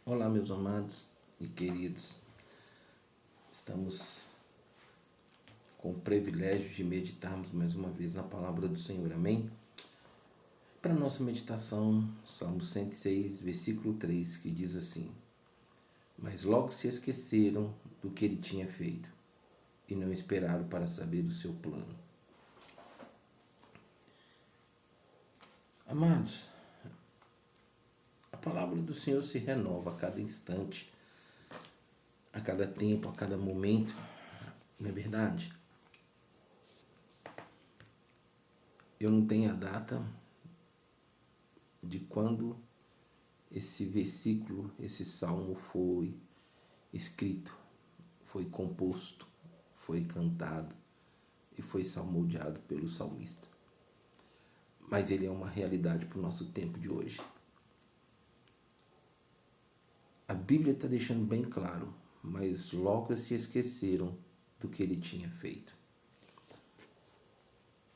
Olá, meus amados e queridos. Estamos com o privilégio de meditarmos mais uma vez na palavra do Senhor. Amém? Para a nossa meditação, Salmo 106, versículo 3, que diz assim: Mas logo se esqueceram do que ele tinha feito e não esperaram para saber do seu plano. Amados, a palavra do Senhor se renova a cada instante, a cada tempo, a cada momento. Não é verdade? Eu não tenho a data de quando esse versículo, esse salmo foi escrito, foi composto, foi cantado e foi salmodiado pelo salmista. Mas ele é uma realidade para o nosso tempo de hoje. A Bíblia está deixando bem claro, mas logo se esqueceram do que ele tinha feito.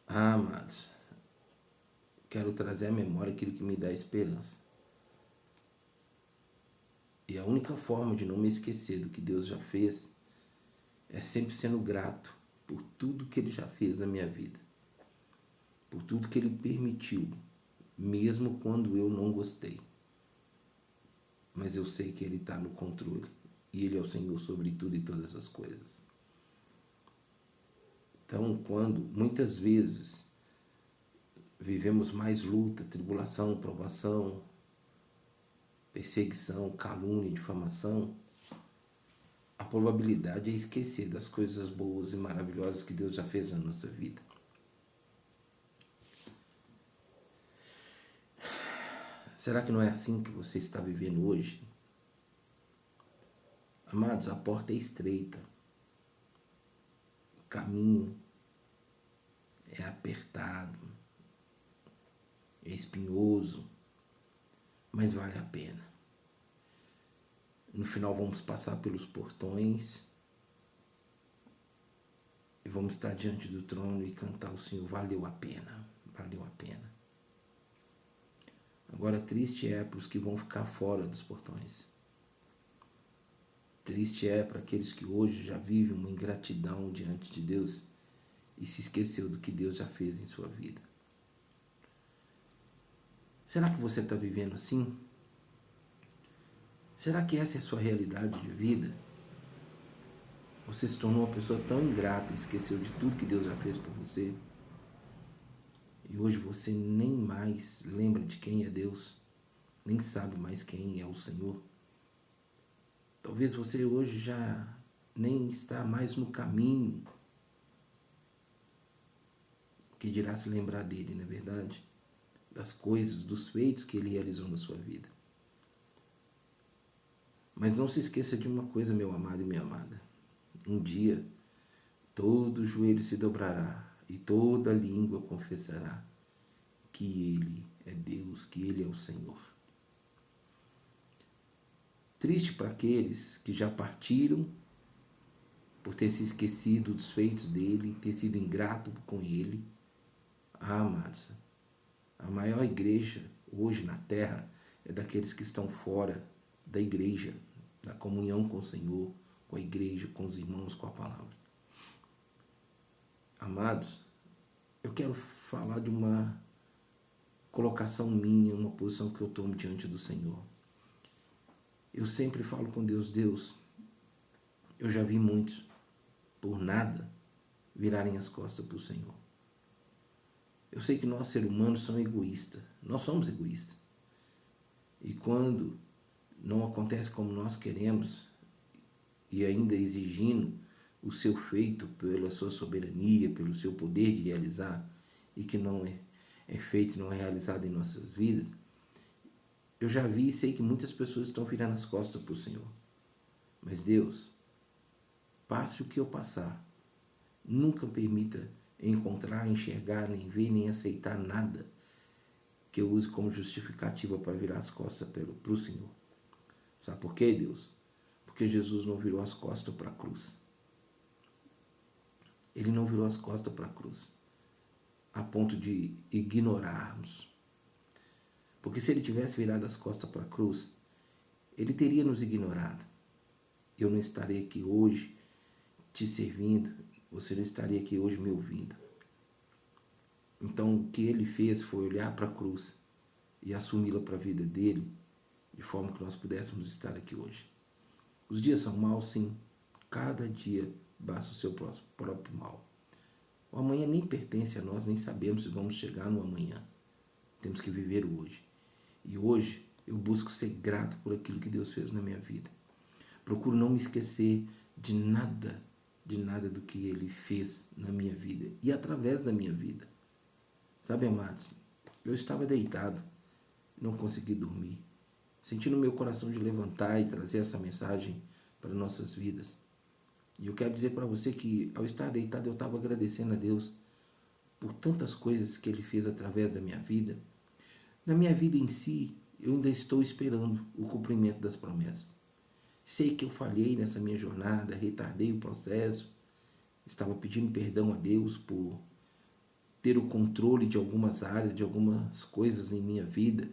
Amados, quero trazer à memória aquilo que me dá esperança. E a única forma de não me esquecer do que Deus já fez é sempre sendo grato por tudo que Ele já fez na minha vida. Por tudo que Ele permitiu, mesmo quando eu não gostei. Mas eu sei que Ele está no controle e Ele é o Senhor sobre tudo e todas as coisas. Então, quando muitas vezes vivemos mais luta, tribulação, provação, perseguição, calúnia, difamação, a probabilidade é esquecer das coisas boas e maravilhosas que Deus já fez na nossa vida. Será que não é assim que você está vivendo hoje? Amados, a porta é estreita, o caminho é apertado, é espinhoso, mas vale a pena. No final vamos passar pelos portões e vamos estar diante do trono e cantar ao Senhor, valeu a pena, valeu a pena. Agora triste é para os que vão ficar fora dos portões. Triste é para aqueles que hoje já vivem uma ingratidão diante de Deus e se esqueceu do que Deus já fez em sua vida. Será que você está vivendo assim? Será que essa é a sua realidade de vida? Você se tornou uma pessoa tão ingrata e esqueceu de tudo que Deus já fez por você? E hoje você nem mais lembra de quem é Deus, nem sabe mais quem é o Senhor. Talvez você hoje já nem está mais no caminho, que dirá se lembrar dele, não é verdade? Das coisas, dos feitos que ele realizou na sua vida. Mas não se esqueça de uma coisa, meu amado e minha amada. Um dia, todo joelho se dobrará e toda língua confessará que Ele é Deus, que Ele é o Senhor. Triste para aqueles que já partiram por ter se esquecido dos feitos dele, ter sido ingrato com Ele. Amados, a maior igreja hoje na terra é daqueles que estão fora da igreja, da comunhão com o Senhor, com a igreja, com os irmãos, com a palavra. Amados, eu quero falar de uma colocação minha, uma posição que eu tomo diante do Senhor. Eu sempre falo com Deus, Deus, eu já vi muitos, por nada, virarem as costas para o Senhor. Eu sei que nós, seres humanos, somos egoístas. Nós somos egoístas. E quando não acontece como nós queremos, e ainda exigindo o seu feito pela sua soberania, pelo seu poder de realizar, e que não é feito e não é realizado em nossas vidas, eu já vi e sei que muitas pessoas estão virando as costas para o Senhor. Mas Deus, passe o que eu passar, nunca permita encontrar, enxergar, nem ver, nem aceitar nada que eu use como justificativa para virar as costas para o Senhor. Sabe por quê, Deus? Porque Jesus não virou as costas para a cruz. Ele não virou as costas para a cruz, a ponto de ignorarmos. Porque se ele tivesse virado as costas para a cruz, Ele teria nos ignorado. Eu não estaria aqui hoje te servindo, você não estaria aqui hoje me ouvindo. Então, o que ele fez foi olhar para a cruz e assumi-la para a vida dele, de forma que nós pudéssemos estar aqui hoje. Os dias são maus, sim. Cada dia basta o seu próprio mal. O amanhã nem pertence a nós, nem sabemos se vamos chegar no amanhã. Temos que viver o hoje. E hoje eu busco ser grato por aquilo que Deus fez na minha vida. Procuro não me esquecer de nada do que Ele fez na minha vida e através da minha vida. Sabe, amados, eu estava deitado, não consegui dormir, sentindo meu coração de levantar e trazer essa mensagem para nossas vidas. E eu quero dizer para você que ao estar deitado eu estava agradecendo a Deus por tantas coisas que Ele fez através da minha vida. Na minha vida em si, eu ainda estou esperando o cumprimento das promessas. Sei que eu falhei nessa minha jornada, retardei o processo, estava pedindo perdão a Deus por ter o controle de algumas áreas, de algumas coisas em minha vida,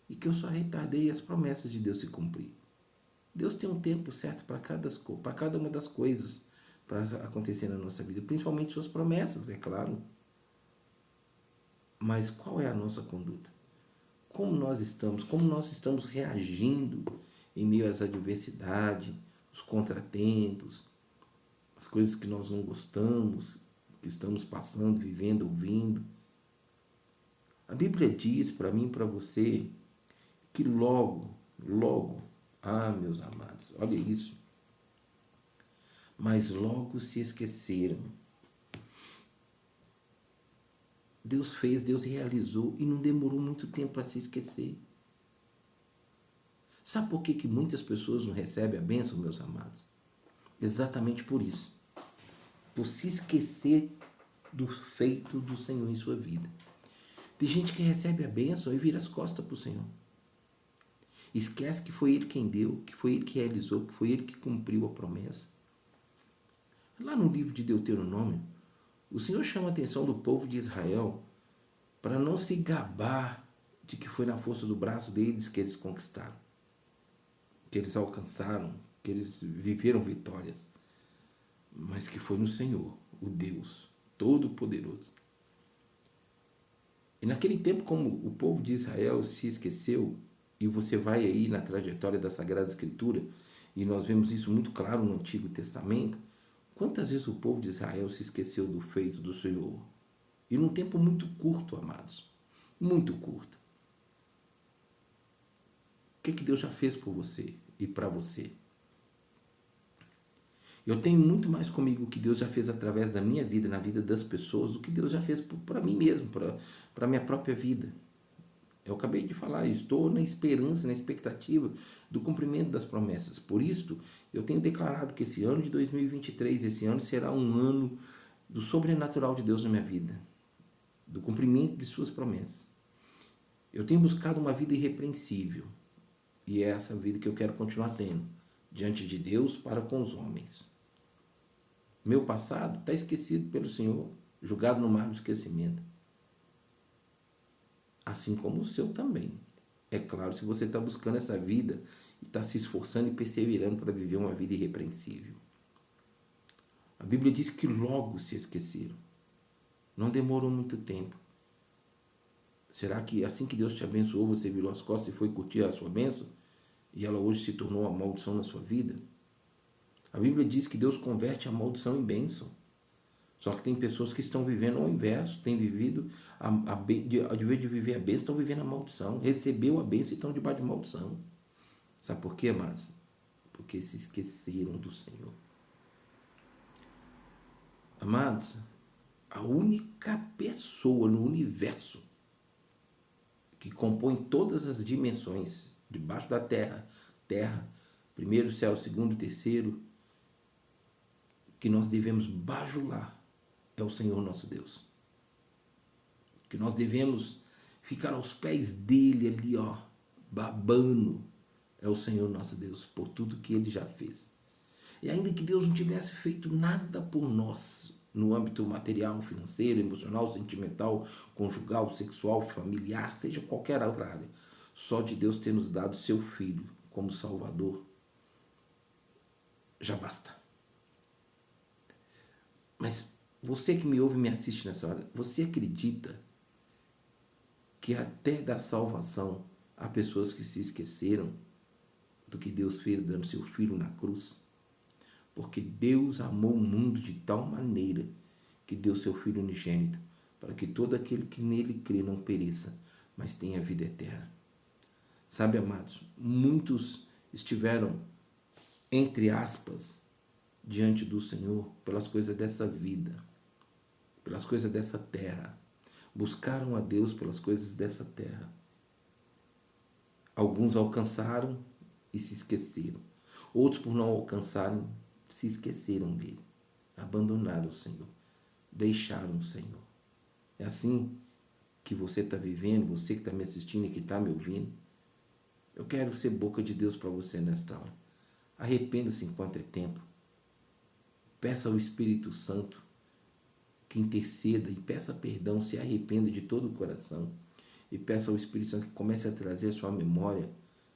e que eu só retardei as promessas de Deus se cumprir. Deus tem um tempo certo para cada uma das coisas para acontecer na nossa vida, principalmente suas promessas, é claro. Mas qual é a nossa conduta? Como nós estamos reagindo em meio às adversidades, os contratempos, as coisas que nós não gostamos, que estamos passando, vivendo, ouvindo. A Bíblia diz para mim e para você que logo, meus amados, olha isso, mas logo se esqueceram. Deus fez, Deus realizou e não demorou muito tempo para se esquecer. Sabe por que muitas pessoas não recebem a bênção, meus amados? Exatamente por isso. Por se esquecer do feito do Senhor em sua vida. Tem gente que recebe a bênção e vira as costas para o Senhor. Esquece que foi Ele quem deu, que foi Ele que realizou, que foi Ele que cumpriu a promessa. Lá no livro de Deuteronômio, o Senhor chama a atenção do povo de Israel para não se gabar de que foi na força do braço deles que eles conquistaram, que eles alcançaram, que eles viveram vitórias, mas que foi no Senhor, o Deus Todo-Poderoso. E naquele tempo, como o povo de Israel se esqueceu, e você vai aí na trajetória da Sagrada Escritura, e nós vemos isso muito claro no Antigo Testamento, quantas vezes o povo de Israel se esqueceu do feito do Senhor? E num tempo muito curto, amados. Muito curto. O que Deus já fez por você e para você? Eu tenho muito mais comigo o que Deus já fez através da minha vida, na vida das pessoas, do que Deus já fez para mim mesmo, para a minha própria vida. Eu acabei de falar, estou na esperança, na expectativa do cumprimento das promessas. Por isso, eu tenho declarado que esse ano de 2023, esse ano será um ano do sobrenatural de Deus na minha vida, do cumprimento de suas promessas. Eu tenho buscado uma vida irrepreensível, e é essa vida que eu quero continuar tendo, diante de Deus para com os homens. Meu passado está esquecido pelo Senhor, julgado no mar do esquecimento. Assim como o seu também. É claro, se você está buscando essa vida e está se esforçando e perseverando para viver uma vida irrepreensível. A Bíblia diz que logo se esqueceram. Não demorou muito tempo. Será que assim que Deus te abençoou, você virou as costas e foi curtir a sua bênção? E ela hoje se tornou uma maldição na sua vida? A Bíblia diz que Deus converte a maldição em bênção. Só que tem pessoas que estão vivendo ao inverso, têm vivido, ao invés de viver a bênção, estão vivendo a maldição. Recebeu a bênção e estão debaixo de maldição. Sabe por quê, amados? Porque se esqueceram do Senhor. Amados, a única pessoa no universo que compõe todas as dimensões, debaixo da terra, primeiro céu, segundo, terceiro, que nós devemos bajular, é o Senhor nosso Deus. Que nós devemos ficar aos pés dele ali, babando, é o Senhor nosso Deus, por tudo que ele já fez. E ainda que Deus não tivesse feito nada por nós, no âmbito material, financeiro, emocional, sentimental, conjugal, sexual, familiar, seja qualquer outra área, só de Deus ter nos dado seu Filho, como Salvador, já basta. Mas você que me ouve e me assiste nessa hora, você acredita que até da salvação há pessoas que se esqueceram do que Deus fez dando seu Filho na cruz? Porque Deus amou o mundo de tal maneira que deu seu Filho unigênito, para que todo aquele que nele crê não pereça, mas tenha vida eterna. Sabe, amados, muitos estiveram, entre aspas, diante do Senhor pelas coisas dessa vida, pelas coisas dessa terra. Buscaram a Deus pelas coisas dessa terra. Alguns alcançaram e se esqueceram. Outros, por não alcançarem, se esqueceram dele. Abandonaram o Senhor. Deixaram o Senhor. É assim que você está vivendo, você que está me assistindo e que está me ouvindo. Eu quero ser boca de Deus para você nesta hora. Arrependa-se enquanto é tempo. Peça ao Espírito Santo que interceda e peça perdão, se arrependa de todo o coração. E peça ao Espírito Santo que comece a trazer à sua memória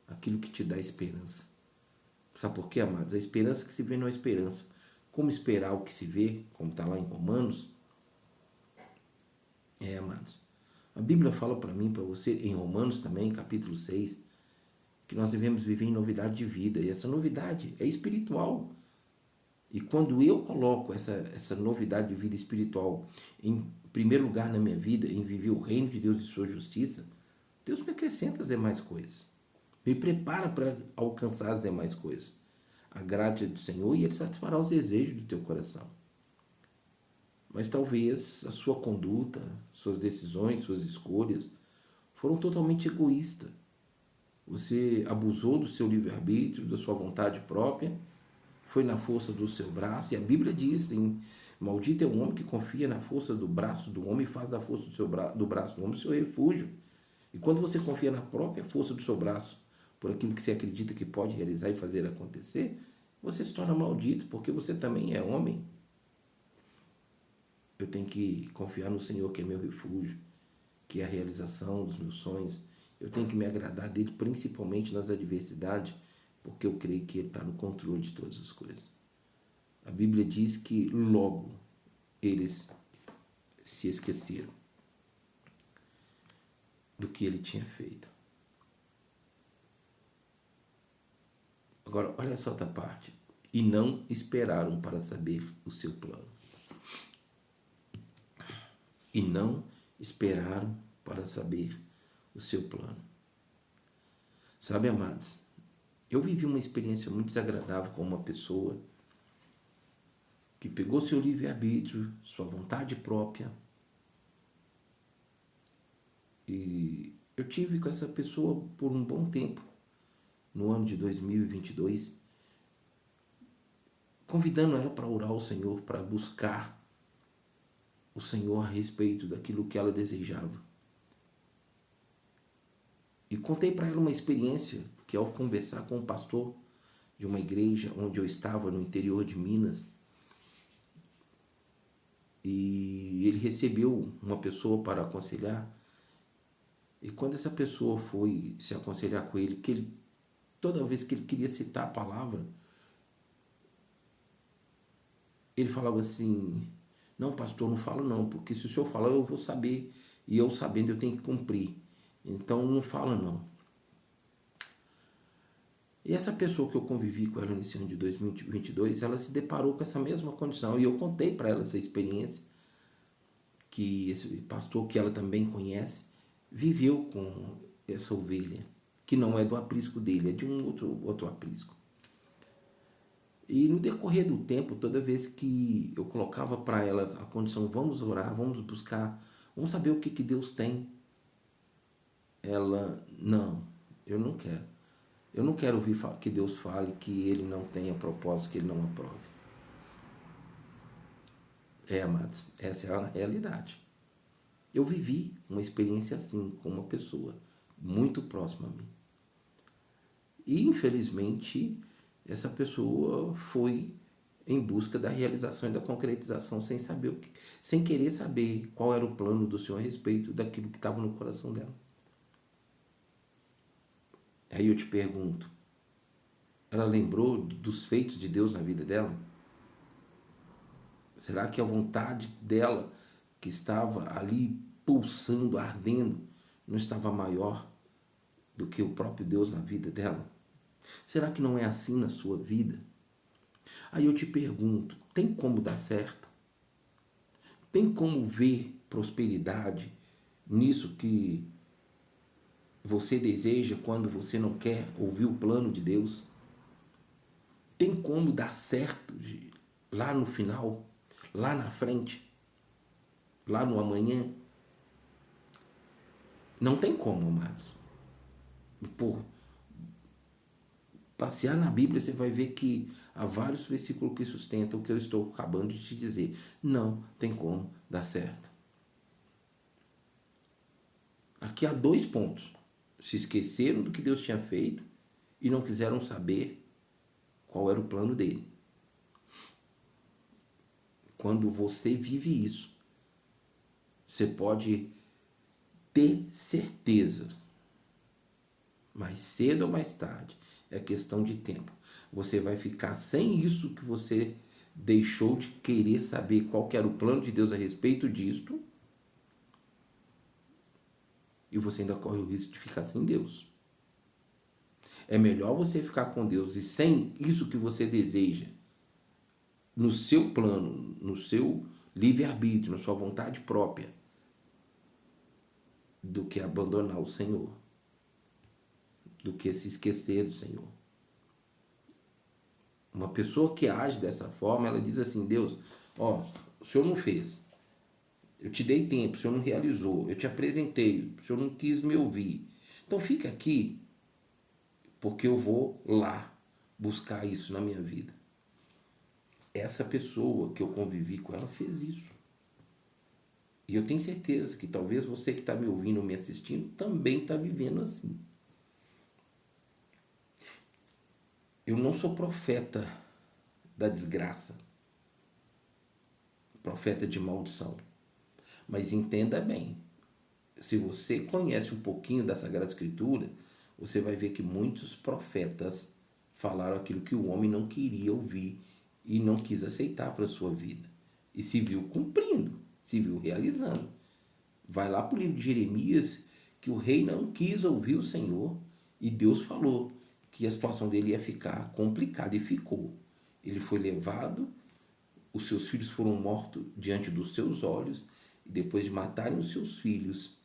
aquilo que te dá esperança. Sabe por quê, amados? A esperança que se vê não é esperança. Como esperar o que se vê, como está lá em Romanos? Amados. A Bíblia fala para mim, para você, em Romanos também, capítulo 6, que nós devemos viver em novidade de vida. E essa novidade é espiritual. E quando eu coloco essa novidade de vida espiritual em primeiro lugar na minha vida, em viver o reino de Deus e sua justiça, Deus me acrescenta as demais coisas. Me prepara para alcançar as demais coisas. Agrade do Senhor e Ele satisfará os desejos do teu coração. Mas talvez a sua conduta, suas decisões, suas escolhas foram totalmente egoístas. Você abusou do seu livre-arbítrio, da sua vontade própria, foi na força do seu braço, e a Bíblia diz, maldito é o homem que confia na força do braço do homem e faz da força do braço do homem o seu refúgio. E quando você confia na própria força do seu braço, por aquilo que você acredita que pode realizar e fazer acontecer, você se torna maldito, porque você também é homem. Eu tenho que confiar no Senhor, que é meu refúgio, que é a realização dos meus sonhos. Eu tenho que me agradar dele, principalmente nas adversidades, porque eu creio que ele está no controle de todas as coisas. A Bíblia diz que logo eles se esqueceram do que ele tinha feito. Agora, olha essa outra parte. E não esperaram para saber o seu plano. E não esperaram para saber o seu plano. Sabe, amados, eu vivi uma experiência muito desagradável com uma pessoa que pegou seu livre-arbítrio, sua vontade própria, e eu tive com essa pessoa por um bom tempo, no ano de 2022, convidando ela para orar ao Senhor, para buscar o Senhor a respeito daquilo que ela desejava. E contei para ela uma experiência que, ao conversar com um pastor de uma igreja onde eu estava, no interior de Minas, e ele recebeu uma pessoa para aconselhar, e quando essa pessoa foi se aconselhar com ele, toda vez que ele queria citar a palavra, ele falava assim: não, pastor, não falo não, porque se o senhor falar eu vou saber, e eu sabendo eu tenho que cumprir, então não fala não. E essa pessoa que eu convivi com ela nesse ano de 2022, ela se deparou com essa mesma condição, e eu contei para ela essa experiência, que esse pastor, que ela também conhece, viveu com essa ovelha, que não é do aprisco dele, é de um outro aprisco. E no decorrer do tempo, toda vez que eu colocava para ela a condição, vamos orar, vamos buscar, vamos saber o que Deus tem, ela, não, eu não quero. Eu não quero ouvir que Deus fale que Ele não tenha propósito, que Ele não aprove. Amados, essa é a realidade. Eu vivi uma experiência assim com uma pessoa muito próxima a mim. E, infelizmente, essa pessoa foi em busca da realização e da concretização sem querer saber qual era o plano do Senhor a respeito daquilo que estava no coração dela. Aí eu te pergunto, Ela lembrou dos feitos de Deus na vida dela? Será que a vontade dela, que estava ali pulsando, ardendo, não estava maior do que o próprio Deus na vida dela? Será que não é assim na sua vida? Aí eu te pergunto, tem como dar certo? Tem como ver prosperidade nisso que você deseja quando você não quer ouvir o plano de Deus? Tem como dar certo lá no final, lá na frente, lá no amanhã? Não tem como, amados. Por passear na Bíblia, você vai ver que há vários versículos que sustentam o que eu estou acabando de te dizer. Não tem como dar certo. Aqui há 2 pontos. Se esqueceram do que Deus tinha feito e não quiseram saber qual era o plano dele. Quando você vive isso, você pode ter certeza, mais cedo ou mais tarde, é questão de tempo. Você vai ficar sem isso que você deixou de querer saber qual que era o plano de Deus a respeito disto, e você ainda corre o risco de ficar sem Deus. É melhor você ficar com Deus e sem isso que você deseja, no seu plano, no seu livre-arbítrio, na sua vontade própria, do que abandonar o Senhor, do que se esquecer do Senhor. Uma pessoa que age dessa forma, ela diz assim: Deus, ó, o Senhor não fez, eu te dei tempo, o Senhor não realizou, eu te apresentei, o Senhor não quis me ouvir. Então fica aqui, porque eu vou lá buscar isso na minha vida. Essa pessoa que eu convivi com ela fez isso. E eu tenho certeza que talvez você que está me ouvindo ou me assistindo também está vivendo assim. Eu não sou profeta da desgraça, profeta de maldição. Mas entenda bem, se você conhece um pouquinho da Sagrada Escritura, você vai ver que muitos profetas falaram aquilo que o homem não queria ouvir e não quis aceitar para a sua vida. E se viu cumprindo, se viu realizando. Vai lá para o livro de Jeremias, que o rei não quis ouvir o Senhor e Deus falou que a situação dele ia ficar complicada e ficou. Ele foi levado, os seus filhos foram mortos diante dos seus olhos e depois de matarem os seus filhos,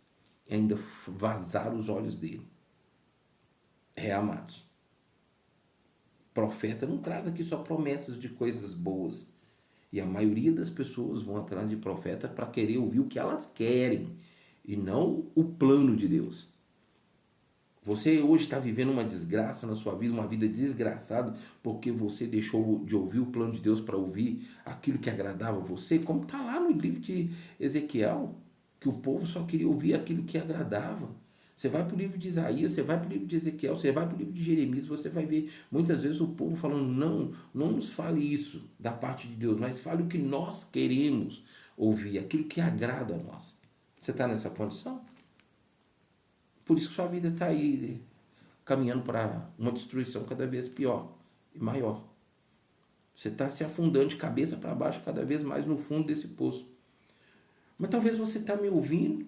ainda vazaram os olhos dele. Amados. Profeta não traz aqui só promessas de coisas boas. E a maioria das pessoas vão atrás de profeta para querer ouvir o que elas querem e não o plano de Deus. Você hoje está vivendo uma desgraça na sua vida, uma vida desgraçada, porque você deixou de ouvir o plano de Deus para ouvir aquilo que agradava a você, como está lá no livro de Ezequiel, que o povo só queria ouvir aquilo que agradava. Você vai para o livro de Isaías, você vai para o livro de Ezequiel, você vai para o livro de Jeremias, você vai ver muitas vezes o povo falando: não, não nos fale isso da parte de Deus, mas fale o que nós queremos ouvir, aquilo que agrada a nós. Você está nessa condição? Por isso que sua vida está aí, caminhando para uma destruição cada vez pior e maior. Você está se afundando de cabeça para baixo cada vez mais no fundo desse poço. Mas talvez você está me ouvindo,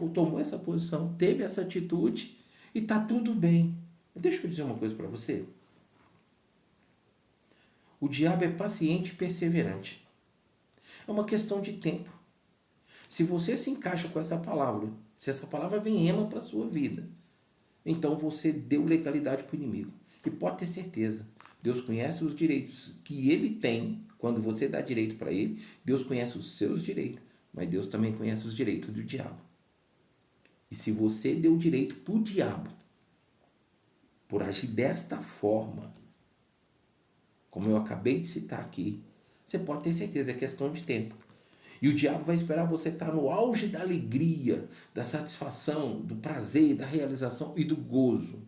tomou essa posição, teve essa atitude e está tudo bem. Deixa eu dizer uma coisa para você. O diabo é paciente e perseverante. É uma questão de tempo. Se você se encaixa com essa palavra, se essa palavra vem ema para a sua vida, então você deu legalidade para o inimigo. E pode ter certeza, Deus conhece os direitos que ele tem quando você dá direito para ele. Deus conhece os seus direitos, mas Deus também conhece os direitos do diabo. E se você deu direito para o diabo, por agir desta forma, como eu acabei de citar aqui, você pode ter certeza, é questão de tempo. E o diabo vai esperar você estar no auge da alegria, da satisfação, do prazer, da realização e do gozo,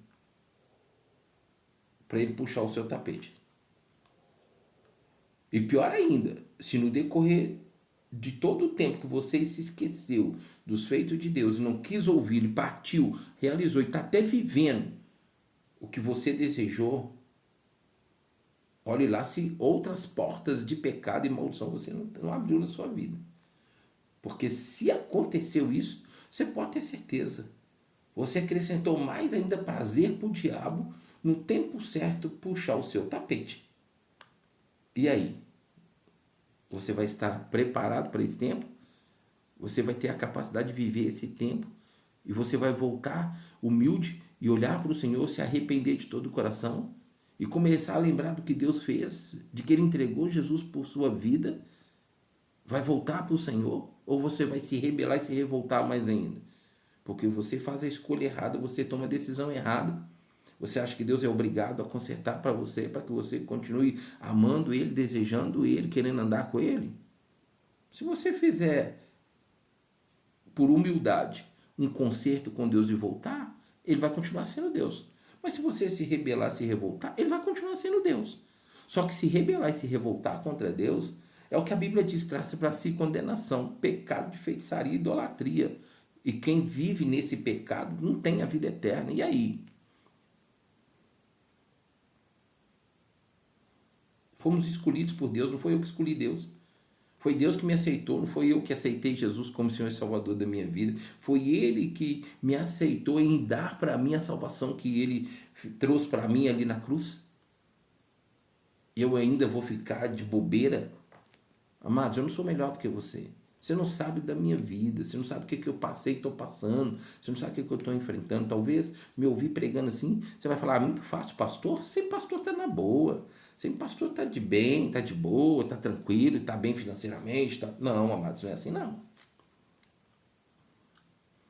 para ele puxar o seu tapete. E pior ainda, se no decorrer de todo o tempo que você se esqueceu dos feitos de Deus e não quis ouvir, ele partiu, realizou e está até vivendo o que você desejou, Olhe lá se outras portas de pecado e maldição você não abriu na sua vida. Porque se aconteceu isso, você pode ter certeza. Você acrescentou mais ainda prazer para o diabo no tempo certo puxar o seu tapete. E aí? Você vai estar preparado para esse tempo? Você vai ter a capacidade de viver esse tempo? E você vai voltar humilde e olhar para o Senhor, se arrepender de todo o coração e começar a lembrar do que Deus fez, de que Ele entregou Jesus por sua vida? Vai voltar para o Senhor? Ou você vai se rebelar e se revoltar mais ainda? Porque você faz a escolha errada, você toma a decisão errada. Você acha que Deus é obrigado a consertar para você, para que você continue amando Ele, desejando Ele, querendo andar com Ele? Se você fizer por humildade um conserto com Deus e voltar, Ele vai continuar sendo Deus. Mas se você se rebelar, se revoltar, Ele vai continuar sendo Deus. Só que se rebelar e se revoltar contra Deus é o que a Bíblia diz, traz para si condenação, pecado de feitiçaria e idolatria. E quem vive nesse pecado não tem a vida eterna. E aí? Fomos escolhidos por Deus, não foi eu que escolhi Deus. Foi Deus que me aceitou, não foi eu que aceitei Jesus como Senhor e Salvador da minha vida. Foi Ele que me aceitou em dar para mim a salvação que Ele trouxe para mim ali na cruz. Eu ainda vou ficar de bobeira? Amados, eu não sou melhor do que você. Você não sabe da minha vida, você não sabe o que eu passei e estou passando, você não sabe o que eu estou enfrentando. Talvez me ouvir pregando assim, você vai falar, muito fácil, pastor? Sempre pastor está na boa, sempre pastor está de bem, está de boa, está tranquilo, está bem financeiramente. Tá... Não, amados, não é assim não.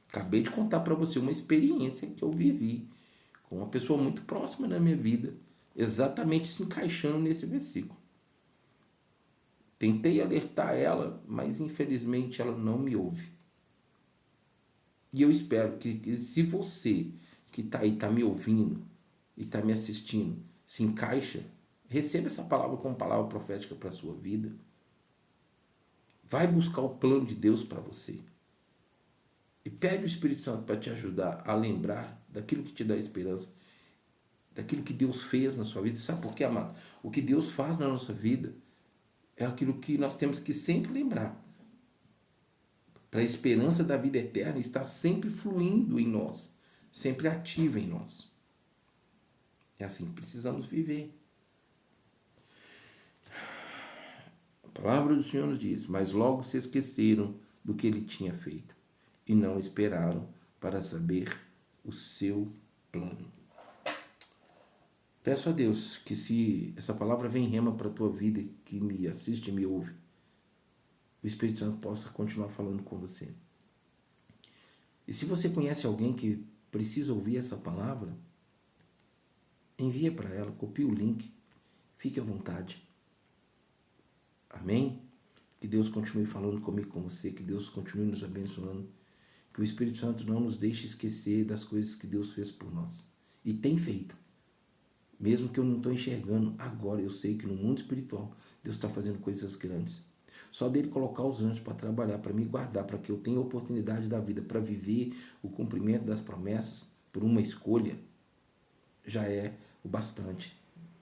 Acabei de contar para você uma experiência que eu vivi com uma pessoa muito próxima da minha vida, exatamente se encaixando nesse versículo. Tentei alertar ela, mas infelizmente ela não me ouve. E eu espero que se você que está aí, está me ouvindo e está me assistindo, se encaixa, receba essa palavra como palavra profética para a sua vida. Vai buscar o plano de Deus para você. E pede o Espírito Santo para te ajudar a lembrar daquilo que te dá esperança, daquilo que Deus fez na sua vida. Sabe por quê, amado? O que Deus faz na nossa vida é aquilo que nós temos que sempre lembrar. Para a esperança da vida eterna estar sempre fluindo em nós, sempre ativa em nós. É assim que precisamos viver. A palavra do Senhor nos diz, mas logo se esqueceram do que ele tinha feito e não esperaram para saber o seu plano. Peço a Deus que se essa palavra vem rema para a tua vida, que me assiste e me ouve, o Espírito Santo possa continuar falando com você. E se você conhece alguém que precisa ouvir essa palavra, envia para ela, copie o link, fique à vontade. Amém? Que Deus continue falando comigo, com você, que Deus continue nos abençoando, que o Espírito Santo não nos deixe esquecer das coisas que Deus fez por nós e tem feito. Mesmo que eu não estou enxergando agora, eu sei que no mundo espiritual Deus está fazendo coisas grandes. Só dele colocar os anjos para trabalhar, para me guardar, para que eu tenha a oportunidade da vida, para viver o cumprimento das promessas por uma escolha, já é o bastante,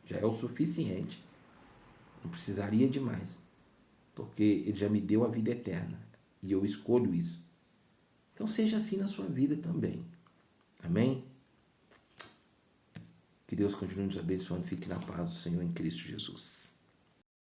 já é o suficiente. Não precisaria de mais, porque ele já me deu a vida eterna e eu escolho isso. Então seja assim na sua vida também. Amém? Que Deus continue nos abençoando. Fique na paz do Senhor em Cristo Jesus.